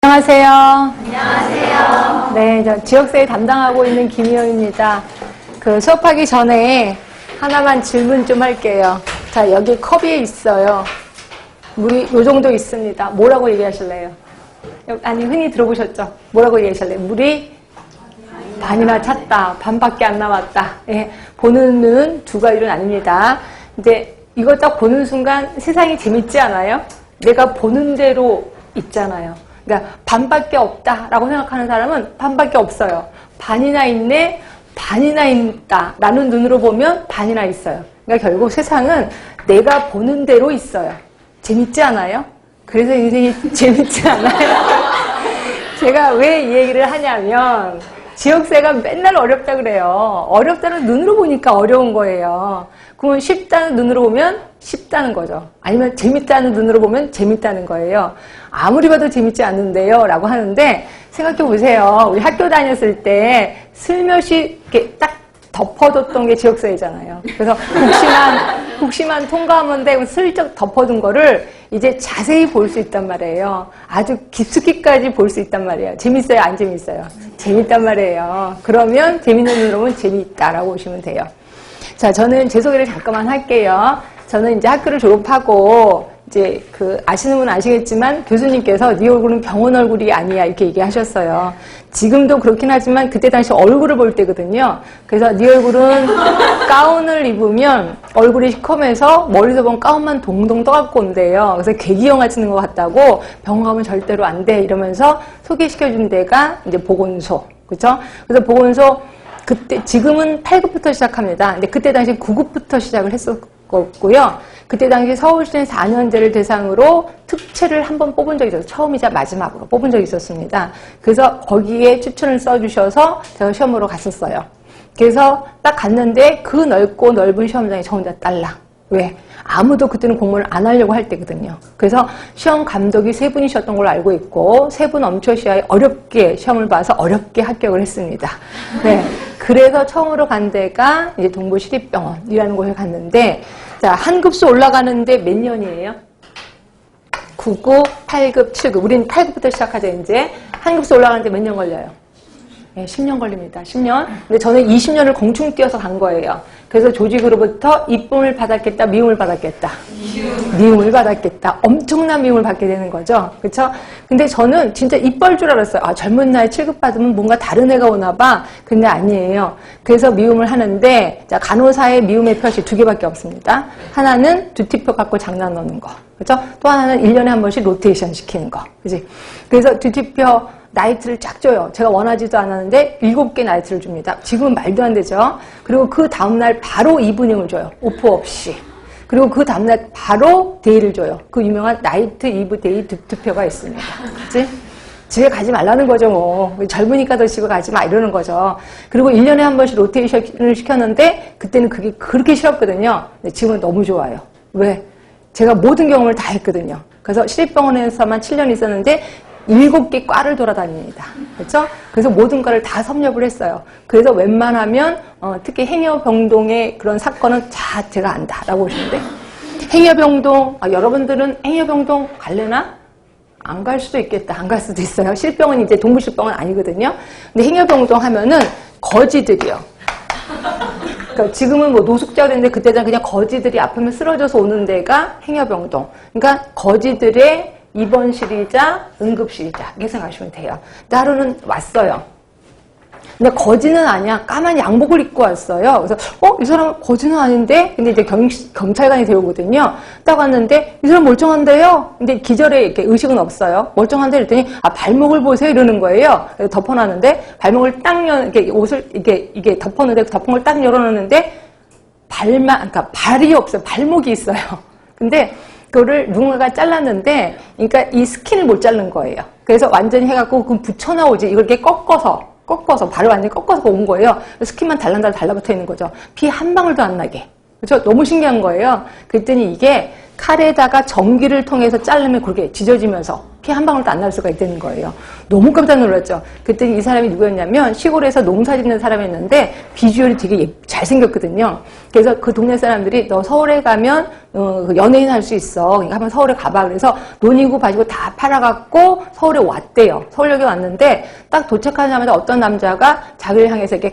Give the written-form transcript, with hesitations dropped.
안녕하세요. 안녕하세요. 네, 저 지역사회 담당하고 있는 김희영입니다. 수업하기 전에 하나만 질문 좀 할게요. 자, 여기 컵이 있어요. 물이 요 정도 있습니다. 뭐라고 얘기하실래요? 아니, 흔히 들어보셨죠? 뭐라고 얘기하실래요? 물이 반이나 찼다. 반밖에 안 남았다. 예, 보는 눈 두 가지로 나뉩니다. 이제 이거 딱 보는 순간 세상이 재밌지 않아요? 내가 보는 대로 있잖아요. 그러니까 반밖에 없다라고 생각하는 사람은 반밖에 없어요. 반이나 있네, 반이나 있다 라는 눈으로 보면 반이나 있어요. 그러니까 결국 세상은 내가 보는 대로 있어요. 재밌지 않아요? 그래서 인생이 재밌지 않아요? 제가 왜 이 얘기를 하냐면 지역사회가 맨날 어렵다 그래요. 어렵다는 눈으로 보니까 어려운 거예요. 그러면 쉽다는 눈으로 보면 쉽다는 거죠. 아니면 재밌다는 눈으로 보면 재밌다는 거예요. 아무리 봐도 재밌지 않는데요 라고 하는데 생각해 보세요. 우리 학교 다녔을 때 슬며시 이렇게 딱 덮어뒀던 게 지역사회잖아요. 그래서 국시만 통과하면 되고 슬쩍 덮어둔 거를 이제 자세히 볼 수 있단 말이에요. 아주 깊숙이까지 볼 수 있단 말이에요. 재밌어요? 안 재밌어요? 재밌단 말이에요. 그러면 재밌는 눈으로 보면 재밌다라고 보시면 돼요. 자, 저는 제 소개를 잠깐만 할게요. 저는 이제 학교를 졸업하고 이제 아시는 분은 아시겠지만 교수님께서 네 얼굴은 병원 얼굴이 아니야 이렇게 얘기하셨어요. 지금도 그렇긴 하지만 그때 당시 얼굴을 볼 때거든요. 그래서 네 얼굴은 가운을 입으면 얼굴이 시커매서 머리도 보면 가운만 동동 떠갖고 온대요. 그래서 궤기영화 찍는 것 같다고 병원 가면 절대로 안 돼 이러면서 소개시켜준 데가 이제 보건소. 그렇죠? 그래서 보건소 그때 지금은 8급부터 시작합니다. 근데 그때 당시 9급부터 시작을 했었고요. 그때 당시 서울시는 4년제를 대상으로 특채를 한번 뽑은 적이 있어요. 처음이자 마지막으로 뽑은 적이 있었습니다. 그래서 거기에 추천을 써주셔서 제가 시험으로 갔었어요. 그래서 딱 갔는데 그 넓고 넓은 시험장에 저 혼자 딸랑. 왜? 아무도 그때는 공부를 안 하려고 할 때거든요. 그래서 시험 감독이 3분이셨던 걸로 알고 있고 3분 엄초시하에 어렵게 시험을 봐서 어렵게 합격을 했습니다. 네. 그래서 처음으로 간 데가 이제 동부시립병원이라는 곳에 갔는데 자, 한 급수 올라가는데 몇 년이에요? 9급, 8급, 7급. 우린 8급부터 시작하죠, 이제. 한 급수 올라가는데 몇 년 걸려요? 네, 10년 걸립니다. 10년. 근데 저는 20년을 공충 뛰어서 간 거예요. 그래서 조직으로부터 이쁨을 받았겠다, 미움을 받았겠다. 미움을 받았겠다. 엄청난 미움을 받게 되는 거죠. 그렇죠? 근데 저는 진짜 이뻐할 줄 알았어요. 아, 젊은 나이 7급 받으면 뭔가 다른 애가 오나 봐. 근데 아니에요. 그래서 미움을 하는데 자, 간호사의 미움의 표시 2개밖에 없습니다. 하나는 듀티표 갖고 장난 넣는 거. 그렇죠? 또 하나는 1년에 한 번씩 로테이션 시키는 거. 그지? 그래서 듀티표 나이트를 쫙 줘요. 제가 원하지도 않았는데 7개 나이트를 줍니다. 지금은 말도 안 되죠. 그리고 그 다음날 바로 이브닝을 줘요. 오프 없이. 그리고 그 다음날 바로 데이를 줘요. 그 유명한 나이트, 이브, 데이 득표가 있습니다. 그치? 집에 가지 말라는 거죠, 뭐. 젊으니까 더 집에 가지 마, 이러는 거죠. 그리고 1년에 한 번씩 로테이션을 시켰는데, 그때는 그게 그렇게 싫었거든요. 근데 지금은 너무 좋아요. 왜? 제가 모든 경험을 다 했거든요. 그래서 시립병원에서만 7년 있었는데, 7개 과를 돌아다닙니다. 그렇죠? 그래서 모든 과를 다 섭렵을 했어요. 그래서 웬만하면 특히 행여병동의 그런 사건은 다 제가 안다라고 보시는데 행여병동 여러분들은 행여병동 갈래나? 안 갈 수도 있겠다. 안 갈 수도 있어요. 실병은 이제 동부실병은 아니거든요. 근데 행여병동 하면은 거지들이요. 그러니까 지금은 뭐 노숙자가 됐는데 그때는 그냥 거지들이 아프면 쓰러져서 오는 데가 행여병동. 그러니까 거지들의 입원실이자 응급실이자 이렇게 생각하시면 돼요. 하루는 왔어요. 근데 거지는 아니야. 까만 양복을 입고 왔어요. 그래서 이 사람 거지는 아닌데? 근데 이제 경찰관이 되오거든요. 딱 왔는데 이 사람 멀쩡한데요? 근데 기절에 이렇게 의식은 없어요. 멀쩡한데 이랬더니 발목을 보세요 이러는 거예요. 그래서 덮어놨는데 발목을 딱 이렇게 옷을 이게 덮었는데 덮은 걸 딱 열어놓는데 그러니까 발이 없어요. 발목이 있어요. 근데 그거를 누군가가 잘랐는데, 그러니까 이 스킨을 못 자른 거예요. 그래서 완전히 해갖고, 그럼 붙여나오지. 이걸 이렇게 꺾어서, 발을 완전히 꺾어서 온 거예요. 스킨만 달랑달랑 달라붙어 있는 거죠. 피 한 방울도 안 나게. 그렇죠? 너무 신기한 거예요. 그랬더니 이게 칼에다가 전기를 통해서 자르면 그렇게 지져지면서 피 한 방울도 안 날 수가 있다는 거예요. 너무 깜짝 놀랐죠. 그랬더니 이 사람이 누구였냐면 시골에서 농사 짓는 사람이었는데 비주얼이 되게 잘생겼거든요. 그래서 그 동네 사람들이 너 서울에 가면 연예인 할 수 있어. 그러니까 한번 서울에 가봐. 그래서 논이고 밭이고 다 팔아갖고 서울에 왔대요. 서울역에 왔는데 딱 도착하자마자 어떤 남자가 자기를 향해서 이렇게